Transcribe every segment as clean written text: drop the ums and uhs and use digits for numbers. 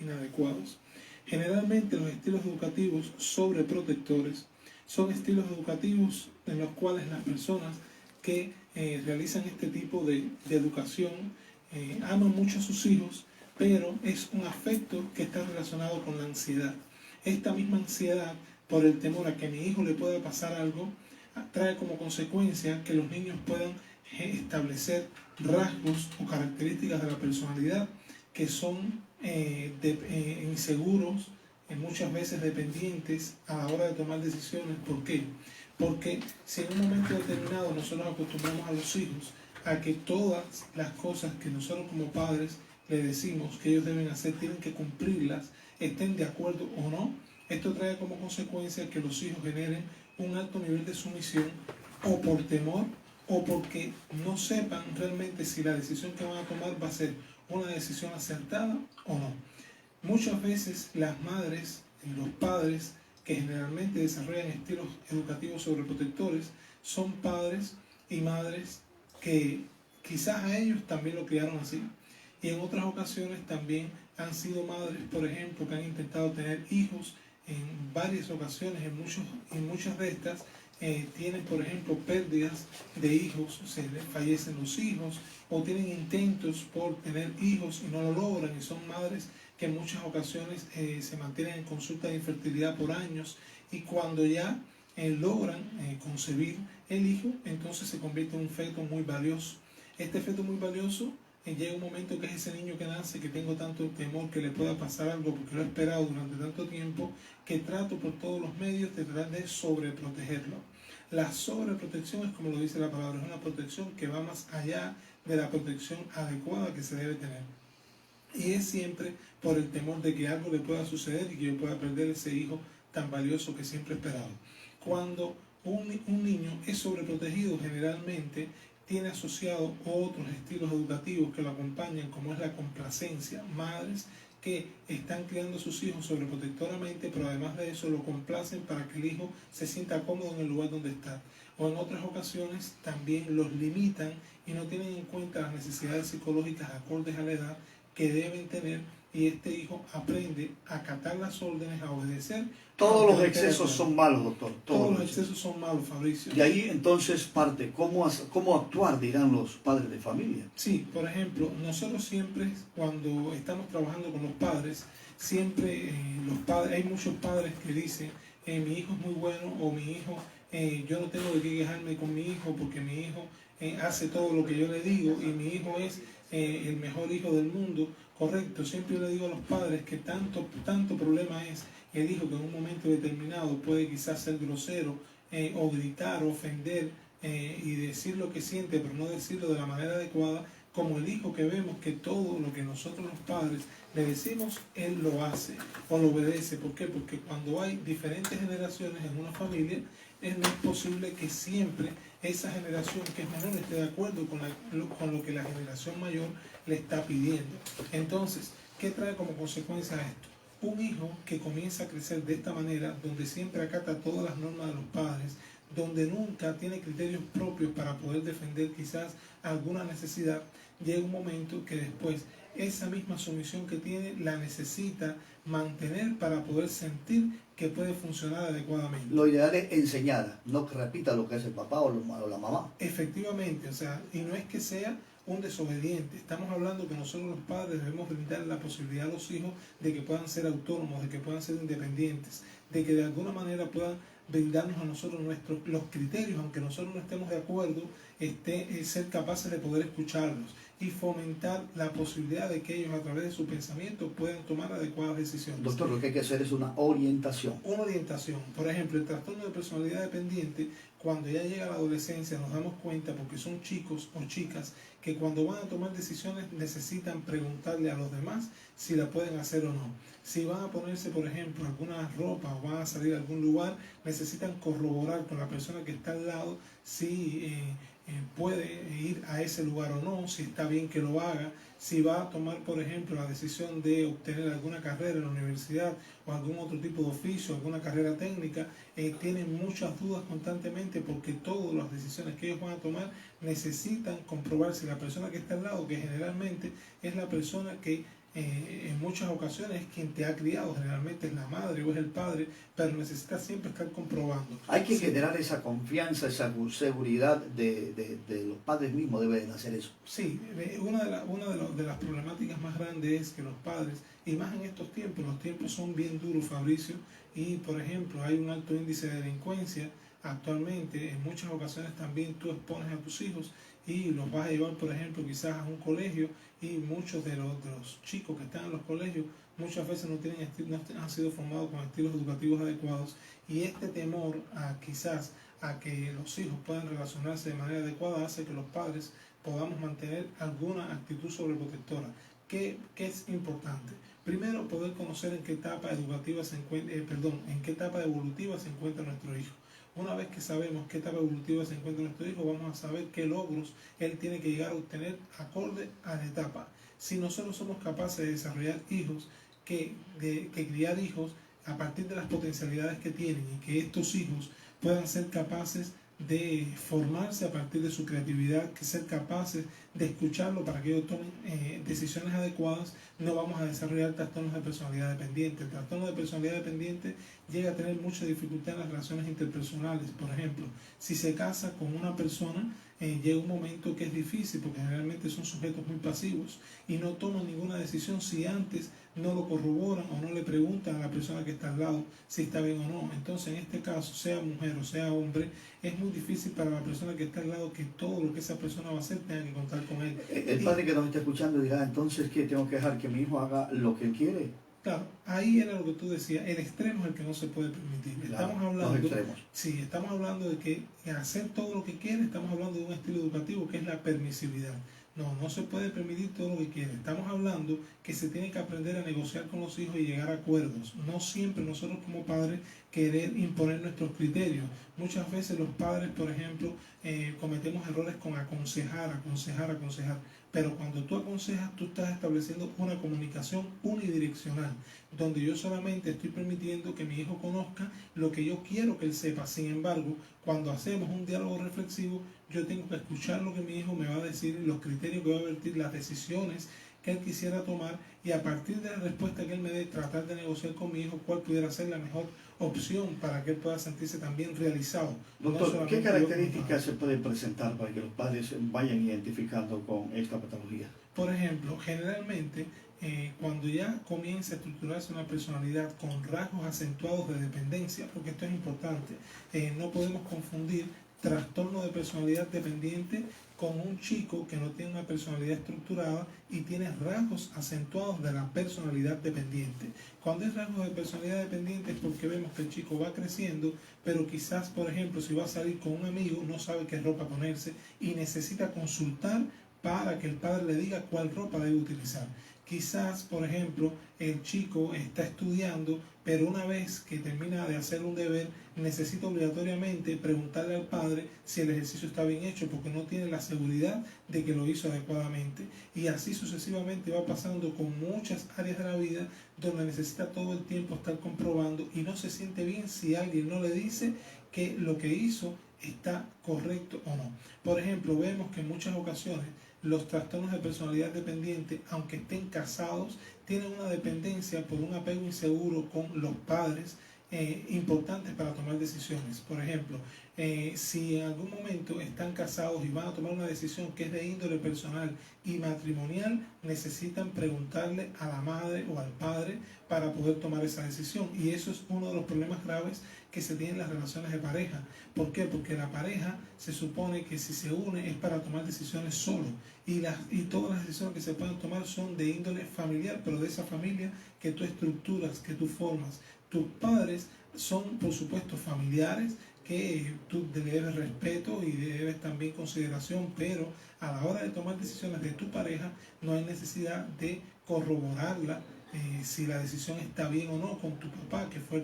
inadecuados. Generalmente los estilos educativos sobreprotectores son estilos educativos en los cuales las personas que realizan este tipo de educación aman mucho a sus hijos, pero es un afecto que está relacionado con la ansiedad. Esta misma ansiedad por el temor a que a mi hijo le pueda pasar algo trae como consecuencia que los niños puedan establecer rasgos o características de la personalidad que son inseguros, muchas veces dependientes a la hora de tomar decisiones. ¿Por qué? Porque si en un momento determinado nosotros acostumbramos a los hijos a que todas las cosas que nosotros como padres le decimos que ellos deben hacer, tienen que cumplirlas, estén de acuerdo o no, esto trae como consecuencia que los hijos generen un alto nivel de sumisión, o por temor o porque no sepan realmente si la decisión que van a tomar va a ser una decisión acertada o no. Muchas veces las madres y los padres que generalmente desarrollan estilos educativos sobreprotectores son padres y madres que quizás a ellos también lo criaron así, y en otras ocasiones también han sido madres, por ejemplo, que han intentado tener hijos en varias ocasiones. En muchas de estas tienen, por ejemplo, pérdidas de hijos, se les fallecen los hijos, o tienen intentos por tener hijos y no lo logran, y son madres que en muchas ocasiones se mantienen en consulta de infertilidad por años, y cuando ya logran concebir el hijo, entonces se convierte en un feto muy valioso. Este feto muy valioso llega un momento que es ese niño que nace, que tengo tanto temor que le pueda pasar algo porque lo he esperado durante tanto tiempo, que trato por todos los medios de tratar de sobreprotegerlo. La sobreprotección es, como lo dice la palabra, es una protección que va más allá de la protección adecuada que se debe tener. Y es siempre por el temor de que algo le pueda suceder y que yo pueda perder ese hijo tan valioso que siempre he esperado. Cuando un niño es sobreprotegido, generalmente tiene asociado otros estilos educativos que lo acompañan, como es la complacencia. Madres que están criando a sus hijos sobreprotectoramente, pero además de eso lo complacen para que el hijo se sienta cómodo en el lugar donde está. O en otras ocasiones también los limitan y no tienen en cuenta las necesidades psicológicas acordes a la edad que deben tener, y este hijo aprende a acatar las órdenes, a obedecer. Todos los excesos son malos, doctor. Todos los excesos son malos, Fabricio. Y ahí entonces parte cómo actuar, dirán los padres de familia. Sí, por ejemplo, nosotros siempre, cuando estamos trabajando con los padres, siempre los padres, hay muchos padres que dicen, mi hijo es muy bueno, o mi hijo, yo no tengo de qué quejarme con mi hijo porque mi hijo hace todo lo que yo le digo y mi hijo es el mejor hijo del mundo. Correcto, siempre le digo a los padres que tanto problema es el hijo que en un momento determinado puede quizás ser grosero o gritar, ofender y decir lo que siente, pero no decirlo de la manera adecuada, como el hijo que vemos que todo lo que nosotros los padres le decimos, él lo hace o lo obedece. ¿Por qué? Porque cuando hay diferentes generaciones en una familia, no es posible que siempre esa generación que es menor esté de acuerdo con lo que la generación mayor le está pidiendo. Entonces, ¿qué trae como consecuencia esto? Un hijo que comienza a crecer de esta manera, donde siempre acata todas las normas de los padres, donde nunca tiene criterios propios para poder defender quizás alguna necesidad, llega un momento que después esa misma sumisión que tiene la necesita mantener para poder sentir que puede funcionar adecuadamente. Lo ideal es enseñar, no que repita lo que hace el papá o la mamá. Efectivamente, o sea, y no es que sea un desobediente. Estamos hablando que nosotros los padres debemos brindar la posibilidad a los hijos de que puedan ser autónomos, de que puedan ser independientes, de que de alguna manera puedan brindarnos a nosotros los criterios, aunque nosotros no estemos de acuerdo, ser capaces de poder escucharlos y fomentar la posibilidad de que ellos a través de su pensamiento puedan tomar adecuadas decisiones. Doctor, lo que hay que hacer es una orientación. Una orientación. Por ejemplo, el trastorno de personalidad dependiente, cuando ya llega a la adolescencia nos damos cuenta, porque son chicos o chicas que cuando van a tomar decisiones necesitan preguntarle a los demás si la pueden hacer o no. Si van a ponerse, por ejemplo, alguna ropa o van a salir a algún lugar, necesitan corroborar con la persona que está al lado si puede ir a ese lugar o no, si está bien que lo haga, si va a tomar, por ejemplo, la decisión de obtener alguna carrera en la universidad o algún otro tipo de oficio, alguna carrera técnica, tienen muchas dudas constantemente porque todas las decisiones que ellos van a tomar necesitan comprobar si la persona que está al lado, que generalmente es la persona que en muchas ocasiones es quien te ha criado, generalmente es la madre o es el padre, pero necesitas siempre estar comprobando. Hay que Sí. generar esa confianza, esa seguridad de los padres mismos deben hacer eso. Sí, una de las problemáticas más grandes es que los padres, y más en estos tiempos, los tiempos son bien duros, Fabricio, y por ejemplo hay un alto índice de delincuencia actualmente. En muchas ocasiones también tú expones a tus hijos y los vas a llevar, por ejemplo, quizás a un colegio, y muchos de los chicos que están en los colegios muchas veces no han sido formados con estilos educativos adecuados, y este temor a quizás a que los hijos puedan relacionarse de manera adecuada hace que los padres podamos mantener alguna actitud sobreprotectora. ¿Qué es importante? Primero, poder conocer en qué etapa educativa se encuentra, en qué etapa evolutiva se encuentra nuestro hijo. Una vez que sabemos qué etapa evolutiva se encuentra nuestro hijo, vamos a saber qué logros él tiene que llegar a obtener acorde a la etapa. Si nosotros somos capaces de desarrollar hijos, que criar hijos a partir de las potencialidades que tienen, y que estos hijos puedan ser capaces de formarse a partir de su creatividad, que ser capaces de escucharlo para que ellos tomen decisiones adecuadas, no vamos a desarrollar trastornos de personalidad dependiente. El trastorno de personalidad dependiente llega a tener mucha dificultad en las relaciones interpersonales. Por ejemplo, si se casa con una persona, llega un momento que es difícil, porque generalmente son sujetos muy pasivos y no toman ninguna decisión si antes no lo corroboran o no le preguntan a la persona que está al lado si está bien o no. Entonces, en este caso, sea mujer o sea hombre, es muy difícil para la persona que está al lado que todo lo que esa persona va a hacer tenga que contar con él. El padre que nos está escuchando dirá, entonces, ¿qué? ¿Tengo que dejar que mi hijo haga lo que él quiere? Claro, ahí era lo que tú decías, el extremo es el que no se puede permitir. Claro, Estamos los hablando, extremos. sí, estamos hablando de que hacer todo lo que quiere, estamos hablando de un estilo educativo que es la permisividad. No se puede permitir todo lo que quiere. Estamos hablando que se tiene que aprender a negociar con los hijos y llegar a acuerdos. No siempre nosotros como padres querer imponer nuestros criterios. Muchas veces los padres, por ejemplo, cometemos errores con aconsejar. Pero cuando tú aconsejas, tú estás estableciendo una comunicación unidireccional, donde yo solamente estoy permitiendo que mi hijo conozca lo que yo quiero que él sepa. Sin embargo, cuando hacemos un diálogo reflexivo, yo tengo que escuchar lo que mi hijo me va a decir, los criterios que va a vertir, las decisiones que él quisiera tomar, y a partir de la respuesta que él me dé, tratar de negociar con mi hijo cuál pudiera ser la mejor opción para que él pueda sentirse también realizado. Doctor, ¿qué características se pueden presentar para que los padres vayan identificando con esta patología? Por ejemplo, generalmente cuando ya comienza a estructurarse una personalidad con rasgos acentuados de dependencia, porque esto es importante, no podemos confundir trastorno de personalidad dependiente con un chico que no tiene una personalidad estructurada y tiene rasgos acentuados de la personalidad dependiente. Cuando es rasgos de personalidad dependiente es porque vemos que el chico va creciendo, pero quizás, por ejemplo, si va a salir con un amigo, no sabe qué ropa ponerse y necesita consultar para que el padre le diga cuál ropa debe utilizar. Quizás, por ejemplo, el chico está estudiando, pero una vez que termina de hacer un deber, necesita obligatoriamente preguntarle al padre si el ejercicio está bien hecho, porque no tiene la seguridad de que lo hizo adecuadamente. Y así sucesivamente va pasando con muchas áreas de la vida donde necesita todo el tiempo estar comprobando y no se siente bien si alguien no le dice que lo que hizo está correcto o no. Por ejemplo, vemos que en muchas ocasiones los trastornos de personalidad dependiente, aunque estén casados, tienen una dependencia por un apego inseguro con los padres, importantes para tomar decisiones. Por ejemplo, si en algún momento están casados y van a tomar una decisión que es de índole personal y matrimonial, necesitan preguntarle a la madre o al padre para poder tomar esa decisión. Y eso es uno de los problemas graves que se tienen en las relaciones de pareja. ¿Por qué? Porque la pareja se supone que si se une es para tomar decisiones solo, y todas las decisiones que se pueden tomar son de índole familiar, pero de esa familia que tú estructuras, que tú formas. Tus padres son, por supuesto, familiares que tú le debes respeto y le debes también consideración, pero a la hora de tomar decisiones de tu pareja no hay necesidad de corroborarla, si la decisión está bien o no con tu papá, que fue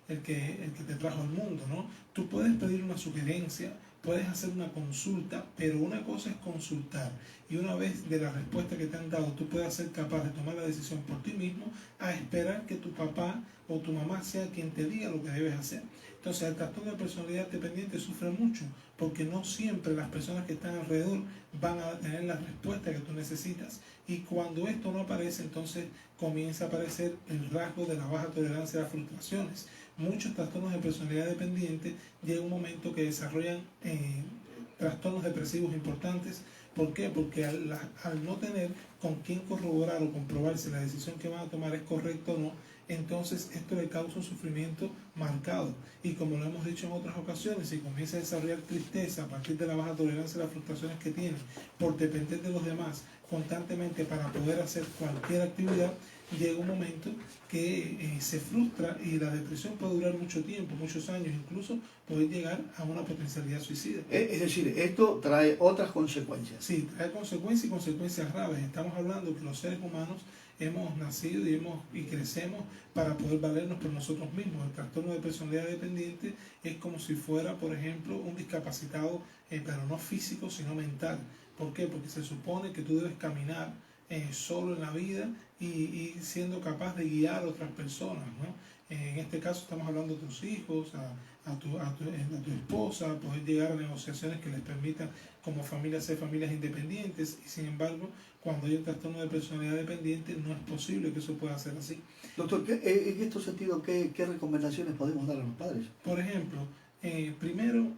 el que te trajo al mundo, ¿no? Tú puedes pedir una sugerencia, puedes hacer una consulta, pero una cosa es consultar, y una vez de la respuesta que te han dado tú puedas ser capaz de tomar la decisión por ti mismo, a esperar que tu papá o tu mamá sea quien te diga lo que debes hacer. Entonces, el trastorno de personalidad dependiente sufre mucho porque no siempre las personas que están alrededor van a tener la respuesta que tú necesitas. Y cuando esto no aparece, entonces comienza a aparecer el rasgo de la baja tolerancia a las frustraciones. Muchos trastornos de personalidad dependiente llega un momento que desarrollan trastornos depresivos importantes. ¿Por qué? Porque al no tener con quién corroborar o comprobar si la decisión que van a tomar es correcta o no, entonces esto le causa un sufrimiento marcado. Y como lo hemos dicho en otras ocasiones, si comienza a desarrollar tristeza a partir de la baja tolerancia a las frustraciones que tiene por depender de los demás constantemente para poder hacer cualquier actividad, llega un momento que se frustra y la depresión puede durar mucho tiempo, muchos años, incluso puede llegar a una potencialidad suicida. Es decir, esto trae otras consecuencias. Sí, trae consecuencias y consecuencias graves. Estamos hablando que los seres humanos hemos nacido y crecemos para poder valernos por nosotros mismos. El trastorno de personalidad dependiente es como si fuera, por ejemplo, un discapacitado, pero no físico, sino mental. ¿Por qué? Porque se supone que tú debes caminar solo en la vida y siendo capaz de guiar a otras personas, ¿no? En este caso estamos hablando de tus hijos, a tu esposa, poder llegar a negociaciones que les permitan como familia ser familias independientes, y sin embargo, cuando hay un trastorno de personalidad dependiente, no es posible que eso pueda ser así. Doctor, en este sentido, ¿qué recomendaciones podemos dar a los padres? Por ejemplo, primero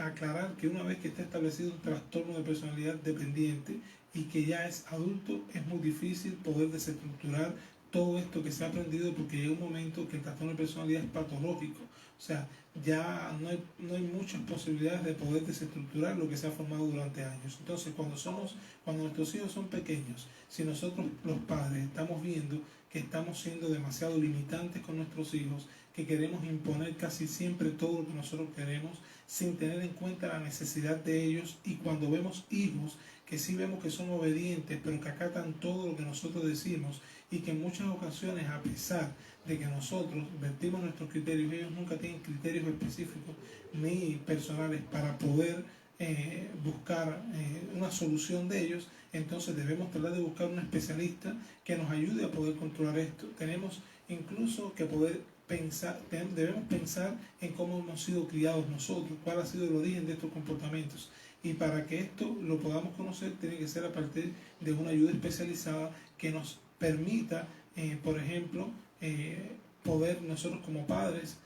aclarar que una vez que está establecido un trastorno de personalidad dependiente y que ya es adulto, es muy difícil poder desestructurar todo esto que se ha aprendido, porque llega un momento que el trastorno de personalidad es patológico. O sea, ya no hay muchas posibilidades de poder desestructurar lo que se ha formado durante años. Entonces, cuando nuestros hijos son pequeños, si nosotros los padres estamos viendo que estamos siendo demasiado limitantes con nuestros hijos, que queremos imponer casi siempre todo lo que nosotros queremos sin tener en cuenta la necesidad de ellos, y cuando vemos hijos que sí vemos que son obedientes, pero que acatan todo lo que nosotros decimos, y que en muchas ocasiones, a pesar de que nosotros vertimos nuestros criterios, ellos nunca tienen criterios específicos ni personales para poder buscar una solución de ellos, entonces debemos tratar de buscar un especialista que nos ayude a poder controlar esto. Tenemos incluso que poder debemos pensar en cómo hemos sido criados nosotros, cuál ha sido el origen de estos comportamientos. Y para que esto lo podamos conocer, tiene que ser a partir de una ayuda especializada que nos permita, por ejemplo, poder nosotros como padres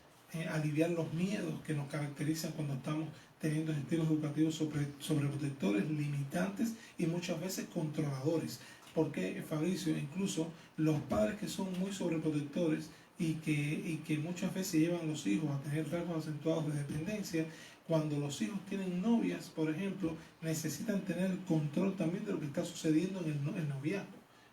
aliviar los miedos que nos caracterizan cuando estamos teniendo estilos educativos sobreprotectores, limitantes y muchas veces controladores. Porque, Fabricio, incluso los padres que son muy sobreprotectores y que muchas veces llevan a los hijos a tener rasgos acentuados de dependencia, cuando los hijos tienen novias, por ejemplo, necesitan tener el control también de lo que está sucediendo en el noviazgo,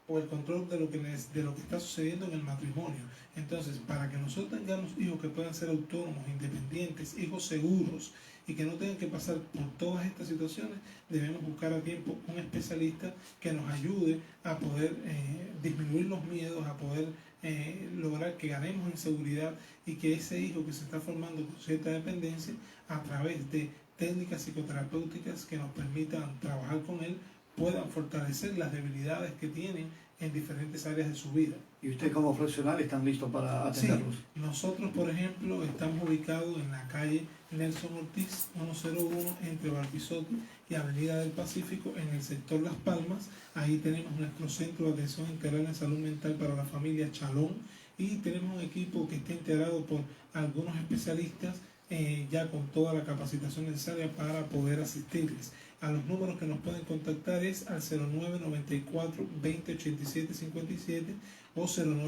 o el control de lo que está sucediendo en el matrimonio. Entonces, para que nosotros tengamos hijos que puedan ser autónomos, independientes, hijos seguros, y que no tengan que pasar por todas estas situaciones, debemos buscar a tiempo un especialista que nos ayude a poder disminuir los miedos, a poder lograr que ganemos en seguridad, y que ese hijo que se está formando con cierta dependencia, a través de técnicas psicoterapéuticas que nos permitan trabajar con él, puedan fortalecer las debilidades que tienen en diferentes áreas de su vida. ¿Y usted como profesional están listos para atenderlos? Sí, nosotros, por ejemplo, estamos ubicados en la calle Nelson Ortiz 101 entre Barquisimeto y Avenida del Pacífico, en el sector Las Palmas. Ahí tenemos nuestro centro de atención integral en salud mental para la familia Chalón, y tenemos un equipo que está integrado por algunos especialistas ya con toda la capacitación necesaria para poder asistirles. A los números que nos pueden contactar es al 0994 20 87 57 o 09